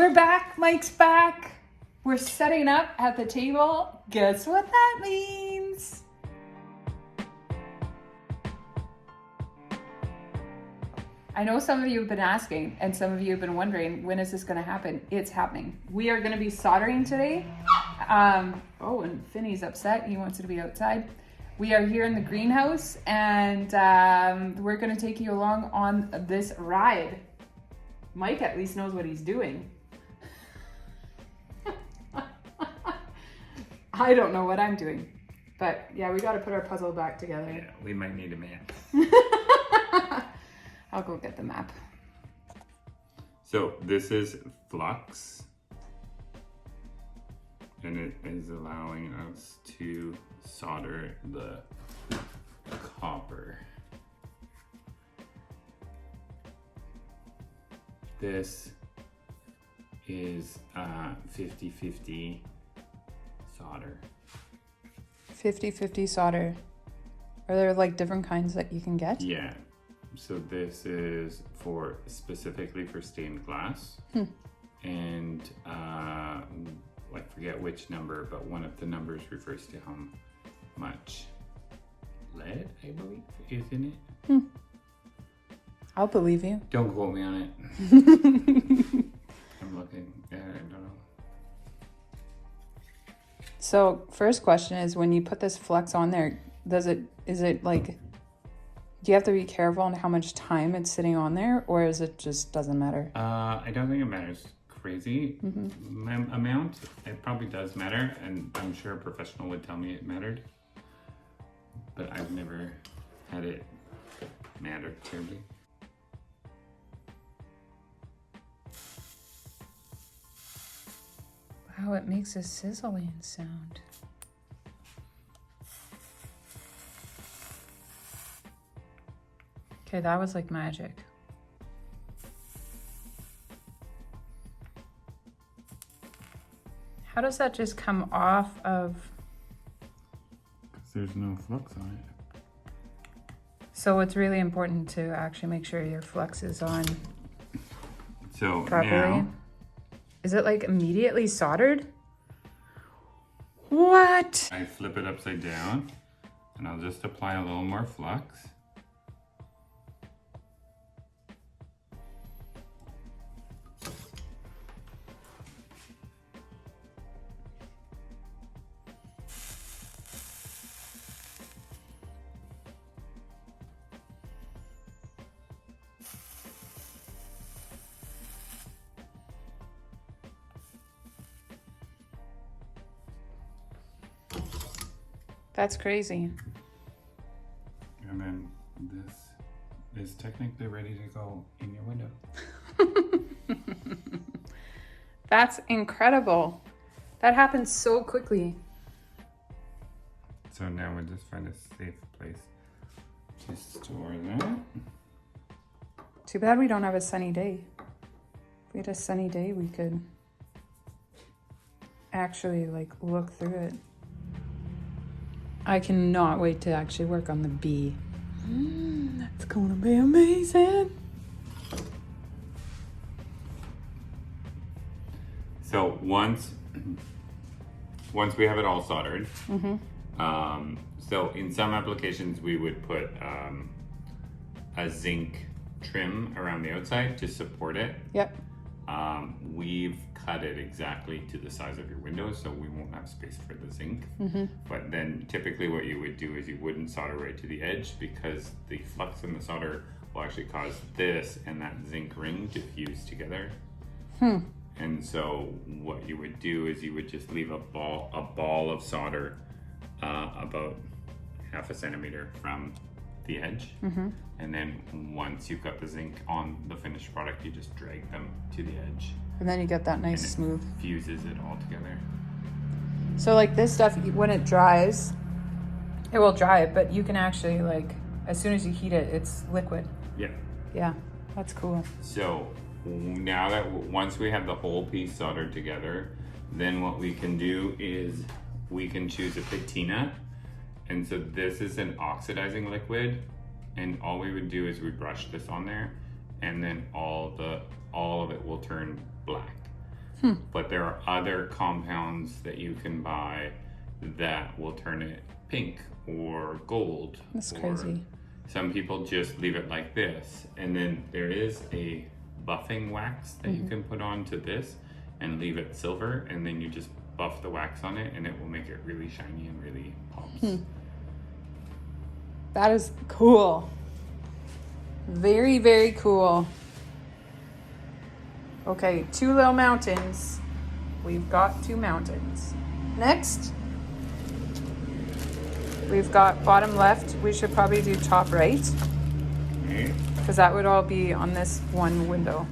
We're back. Mike's back. We're setting up at the table. Guess what that means? I know some of you have been asking, and some of you have been wondering, when is this going to happen? It's happening. We are going to be soldering today. Oh, and Finney's upset. He wants to be outside. We are here in the greenhouse, and we're going to take you along on this ride. Mike at least knows what he's doing. I don't know what I'm doing. But yeah, we got to put our puzzle back together. Yeah, we might need a map. I'll go get the map. So this is flux. And it is allowing us to solder the copper. This is 50-50 solder. 50-50 solder. Are there like different kinds that you can get? Yeah. So this is for specifically for stained glass. And I forget which number, but one of the numbers refers to how much lead, I believe, is in it. I'll believe you. Don't quote me on it. I'm looking. I don't know. So first question is, when you put this flux on there, is it like, do you have to be careful on how much time it's sitting on there, or is it just doesn't matter? I don't think it matters crazy amount. It probably does matter, and I'm sure a professional would tell me it mattered, but I've never had it matter terribly. Wow, it makes a sizzling sound. Okay, that was like magic. How does that just come off of? Because there's no flux on it. So it's really important to actually make sure your flux is on So properly. now, Is it like immediately soldered? What? I flip it upside down, and I'll just apply a little more flux. That's crazy. And then this is technically ready to go in your window. That's incredible. That happens so quickly. So now we just find a safe place to store that. Too bad we don't have a sunny day. If we had a sunny day, we could actually like look through it. I cannot wait to actually work on the bee. That's gonna be amazing. So once we have it all soldered, so in some applications we would put a zinc trim around the outside to support it. Yep. We've cut it exactly to the size of your window, so we won't have space for the zinc. But then typically what you would do is you wouldn't solder right to the edge, because the flux in the solder will actually cause this and that zinc ring to fuse together. And so what you would do is you would just leave a ball of solder about 1/2 centimeter from the edge. And then once you've got the zinc on the finished product, you just drag them to the edge. And then you get that nice And it smooth. fuses it all together. So like this stuff, when it dries, it will dry it, but you can actually like, as soon as you heat it, it's liquid. Yeah. Yeah, that's cool. So now that once we have the whole piece soldered together, then what we can do is we can choose a patina. And so this is an oxidizing liquid, and all we would do is we brush this on there, and then all of it will turn black. But there are other compounds that you can buy that will turn it pink or gold. That's or crazy. Some people just leave it like this. And then there is a buffing wax that you can put onto this and leave it silver, and then you just buff the wax on it and it will make it really shiny and really pops. That is cool. Very, very cool. Okay, 2 little mountains. We've got 2 mountains. Next, we've got bottom left. We should probably do top right, Okay. because that would all be on this one window.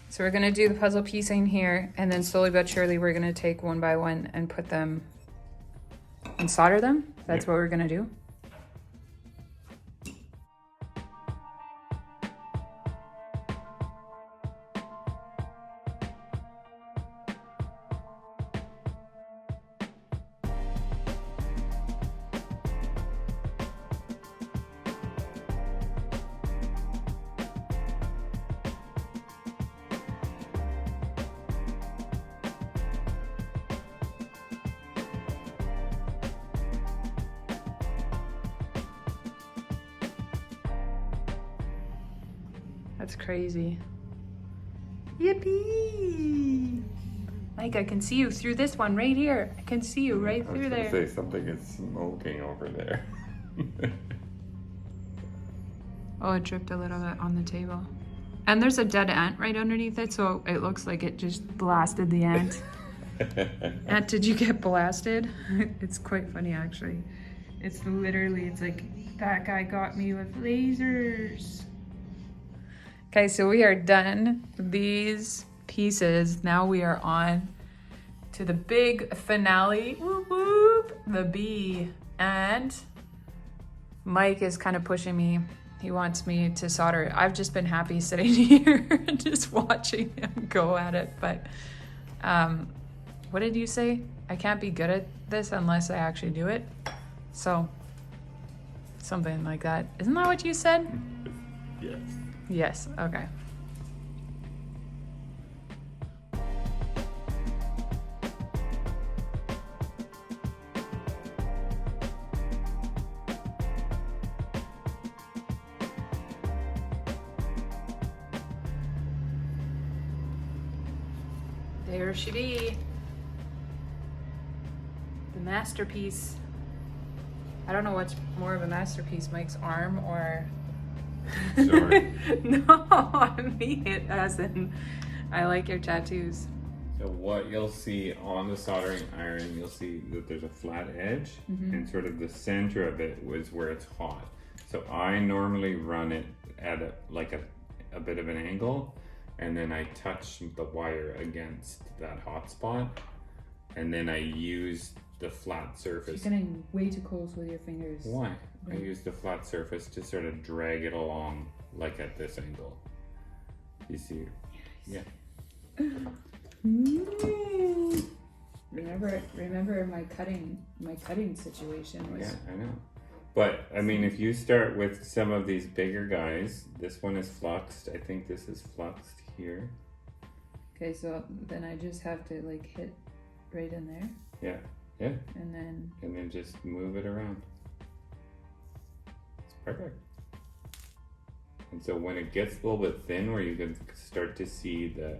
So we're going to do the puzzle piecing here, and then slowly but surely we're going to take one by one and put them and solder them. That's Yep. what we're going to do. That's crazy. Yippee! Mike, I can see you through this one right here. I can see you right through there. Say something is smoking over there. Oh, it dripped a little bit on the table. And there's a dead ant right underneath it, so it looks like it just blasted the ant. Ant, did you get blasted? It's quite funny, actually. It's literally, it's like, that guy got me with lasers. Okay, so we are done with these pieces. Now we are on to the big finale. Whoop, whoop, the bee. And Mike is kind of pushing me. He wants me to solder. I've just been happy sitting here and just watching him go at it. But what did you say? I can't be good at this unless I actually do it. So something like that. Isn't that what you said? Yes. Yes, okay. There she be. The masterpiece. I don't know what's more of a masterpiece, Mike's arm or... Sorry. No, I mean it as in, I like your tattoos. So what you'll see on the soldering iron, you'll see that there's a flat edge, and sort of the center of it was where it's hot. So I normally run it at a bit of an angle, and then I touch the wire against that hot spot, and then I use the flat surface. You're getting way too close with your fingers. Why? I use the flat surface to sort of drag it along, like at this angle. You see? Yeah. Remember my cutting situation was. Yeah, I know. But I mean, if you start with some of these bigger guys, this one is fluxed. I think this is fluxed here. Okay, so then I just have to like hit right in there. Yeah, yeah. And then just move it around. It's perfect. And so when it gets a little bit thin, where you can start to see the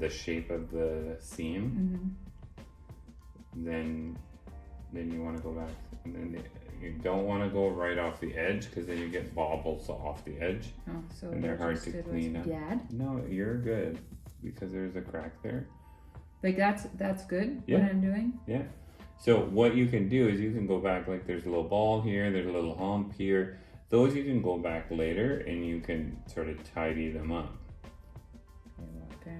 shape of the seam, then you want to go back, and then you don't want to go right off the edge, because then you get bobbles off the edge, so and they're hard to clean up. Bad? No, you're good, because there's a crack there. Like that's good. Yeah. What I'm doing. Yeah. So what you can do is you can go back, like there's a little ball here, there's a little hump here. Those you can go back later and you can sort of tidy them up. Okay.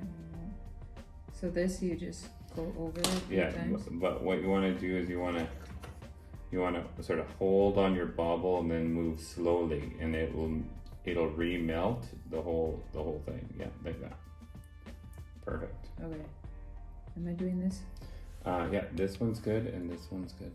So this you just go over it a few Yeah, times. but what you want to do is you want to sort of hold on your bobble and then move slowly, and it'll remelt the whole thing. Yeah, like that. Perfect. Okay. Am I doing this? Yeah, this one's good and this one's good.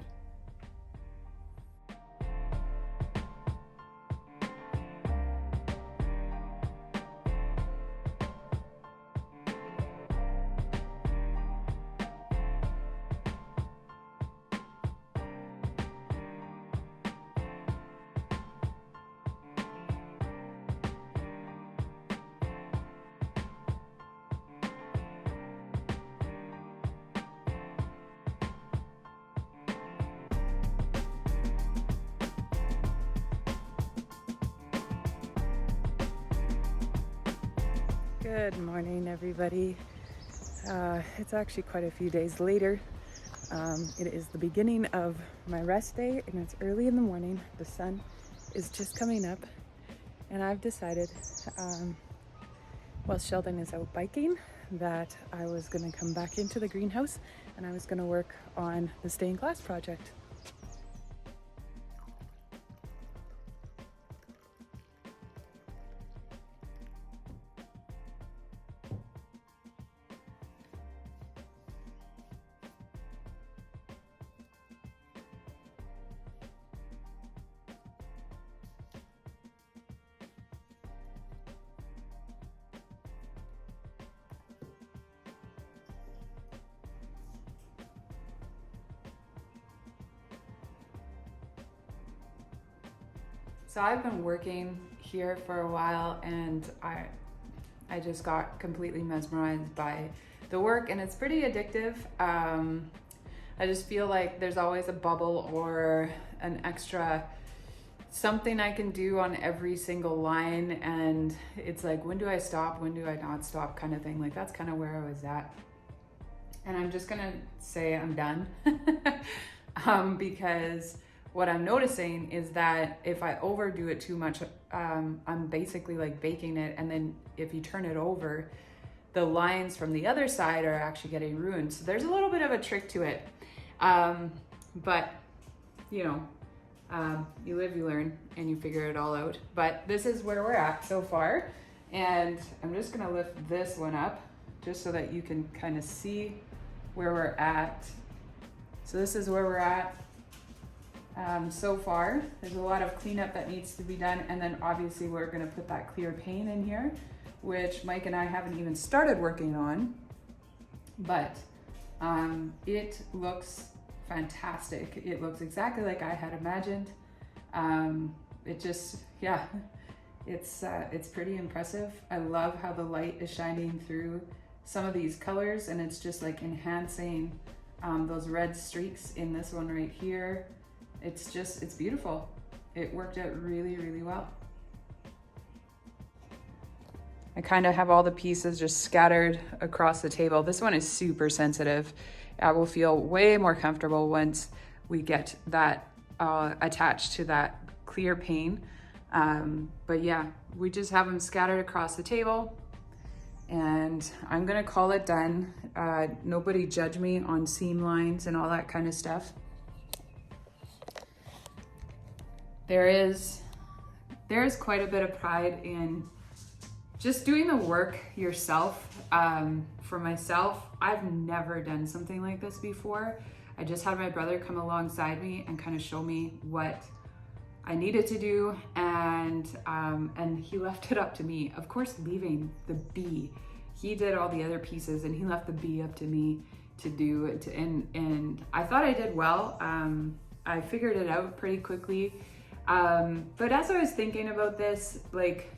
Good morning, everybody. It's actually quite a few days later. It is the beginning of my rest day, and it's early in the morning. The sun is just coming up, and I've decided, while Sheldon is out biking, that I was going to come back into the greenhouse and I was going to work on the stained glass project. So I've been working here for a while, and I just got completely mesmerized by the work, and it's pretty addictive. I just feel like there's always a bubble or an extra something I can do on every single line, and it's like, when do I stop, when do I not stop, kind of thing. Like, that's kind of where I was at, and I'm just gonna say I'm done. Because what I'm noticing is that if I overdo it too much, I'm basically like baking it, and then if you turn it over, the lines from the other side are actually getting ruined. So there's a little bit of a trick to it. But you know, you live, you learn, and you figure it all out. But this is where we're at so far. And I'm just gonna lift this one up just so that you can kind of see where we're at. So this is where we're at. So far, there's a lot of cleanup that needs to be done, and then obviously we're going to put that clear paint in here, which Mike and I haven't even started working on, but it looks fantastic. It looks exactly like I had imagined. It just, yeah, it's pretty impressive. I love how the light is shining through some of these colors, and it's just like enhancing those red streaks in this one right here. It's beautiful. It worked out really, really well. I kind of have all the pieces just scattered across the table. This one is super sensitive. I will feel way more comfortable once we get that attached to that clear paint. But yeah, we just have them scattered across the table, and I'm gonna call it done. Nobody judge me on seam lines and all that kind of stuff. There is quite a bit of pride in just doing the work yourself. For myself, I've never done something like this before. I just had my brother come alongside me and kind of show me what I needed to do, and he left it up to me. Of course, leaving the B. He did all the other pieces, and he left the B up to me to do it. And I thought I did well. I figured it out pretty quickly. But as I was thinking about this, like,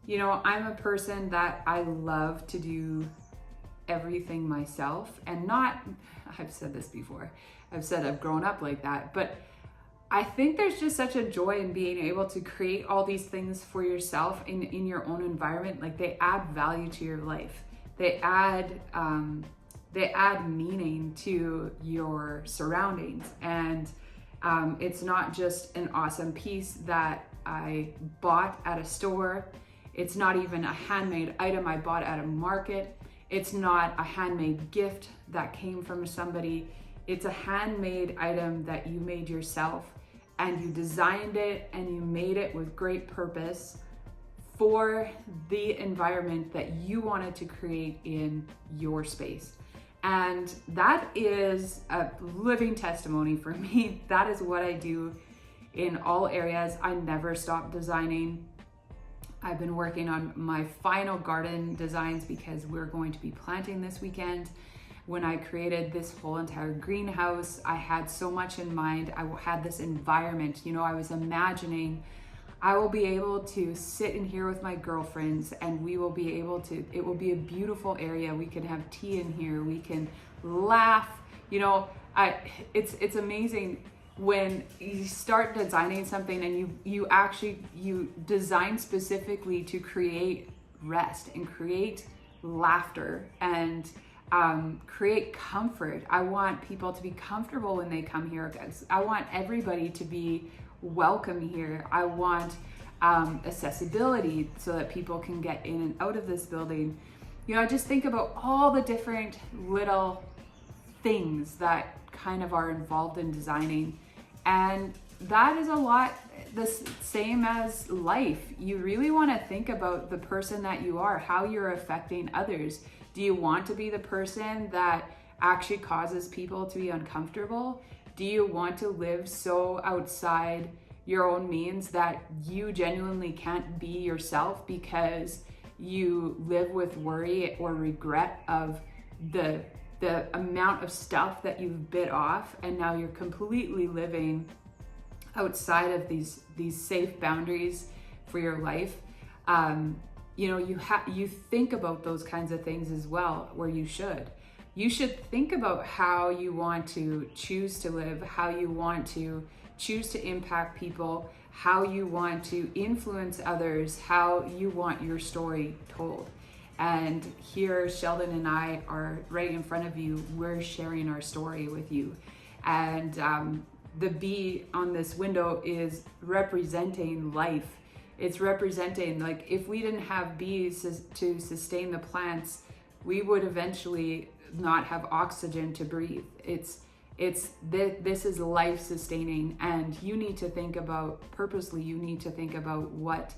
you know, I'm a person that I love to do everything myself, and not, I've said this before, I've said I've grown up like that, but I think there's just such a joy in being able to create all these things for yourself in your own environment. Like, they add value to your life. They add meaning to your surroundings. And it's not just an awesome piece that I bought at a store. It's not even a handmade item I bought at a market. It's not a handmade gift that came from somebody. It's a handmade item that you made yourself, and you designed it and you made it with great purpose for the environment that you wanted to create in your space. And that is a living testimony for me. That is what I do in all areas. I never stop designing. I've been working on my final garden designs because we're going to be planting this weekend. When I created this whole entire greenhouse, I had so much in mind. I had this environment, you know, I was imagining I will be able to sit in here with my girlfriends, and we will be able to, it will be a beautiful area. We can have tea in here. We can laugh, you know, it's amazing when you start designing something and you design specifically to create rest and create laughter and create comfort. I want people to be comfortable when they come here. I want everybody to be welcome here. I want accessibility so that people can get in and out of this building. You know, I just think about all the different little things that kind of are involved in designing, and that is a lot the same as life. You really want to think about the person that you are, how you're affecting others. Do you want to be the person that actually causes people to be uncomfortable? Do you want to live so outside your own means that you genuinely can't be yourself because you live with worry or regret of the amount of stuff that you've bit off, and now you're completely living outside of these safe boundaries for your life? You know, you think about those kinds of things as well, where you should think about how you want to choose to live, how you want to choose to impact people, how you want to influence others, how you want your story told. And here, Sheldon and I are right in front of you. We're sharing our story with you. And the bee on this window is representing life. It's representing, like, if we didn't have bees to sustain the plants, we would eventually not have oxygen to breathe. This is life sustaining, and you need to think about, purposely, you need to think about what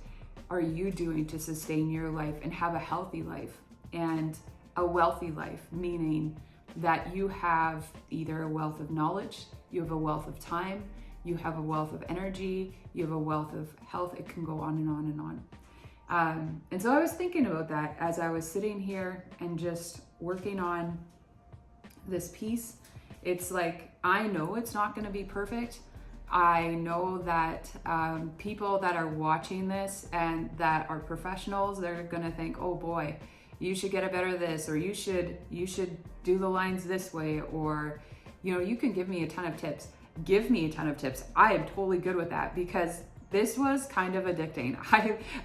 are you doing to sustain your life and have a healthy life and a wealthy life, meaning that you have either a wealth of knowledge, you have a wealth of time, you have a wealth of energy, you have a wealth of health. It can go on and on and on. And so I was thinking about that as I was sitting here and just working on this piece. It's like, I know it's not going to be perfect. I know that people that are watching this and that are professionals, they're going to think, oh boy, you should get a better this, or you should do the lines this way, or, you know, you can give me a ton of tips. Give me a ton of tips. I am totally good with that, because this was kind of addicting.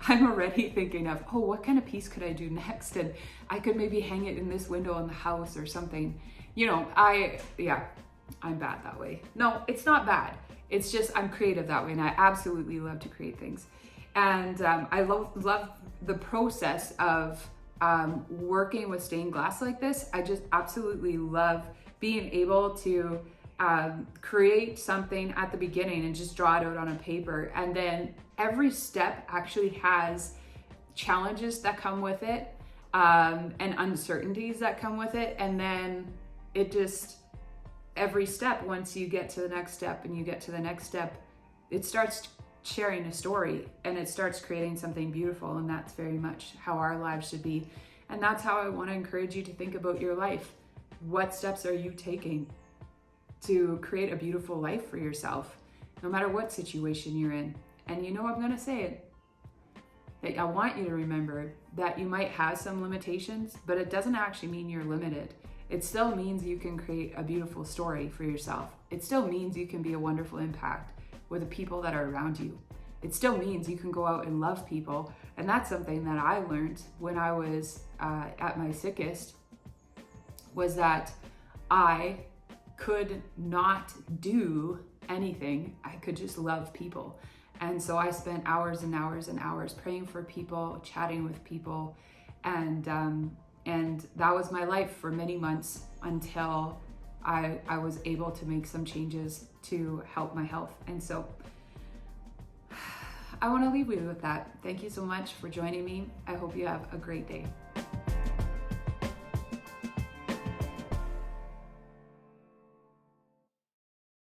I'm already thinking of, oh, what kind of piece could I do next? And I could maybe hang it in this window in the house or something. You know, I'm bad that way. No, it's not bad. It's just I'm creative that way, and I absolutely love to create things. And I love the process of working with stained glass like this. I just absolutely love being able to create something at the beginning and just draw it out on a paper. And then every step actually has challenges that come with it, and uncertainties that come with it. And then it just, every step, once you get to the next step and you get to the next step, it starts sharing a story and it starts creating something beautiful. And that's very much how our lives should be. And that's how I want to encourage you to think about your life. What steps are you taking to create a beautiful life for yourself, no matter what situation you're in? And you know, I'm going to say it, that I want you to remember that you might have some limitations, but it doesn't actually mean you're limited. It still means you can create a beautiful story for yourself. It still means you can be a wonderful impact with the people that are around you. It still means you can go out and love people. And that's something that I learned when I was at my sickest, was that I could not do anything. I could just love people. And so I spent hours and hours and hours praying for people, chatting with people, and that was my life for many months until I was able to make some changes to help my health. And so I want to leave you with that. Thank you so much for joining me. I hope you have a great day.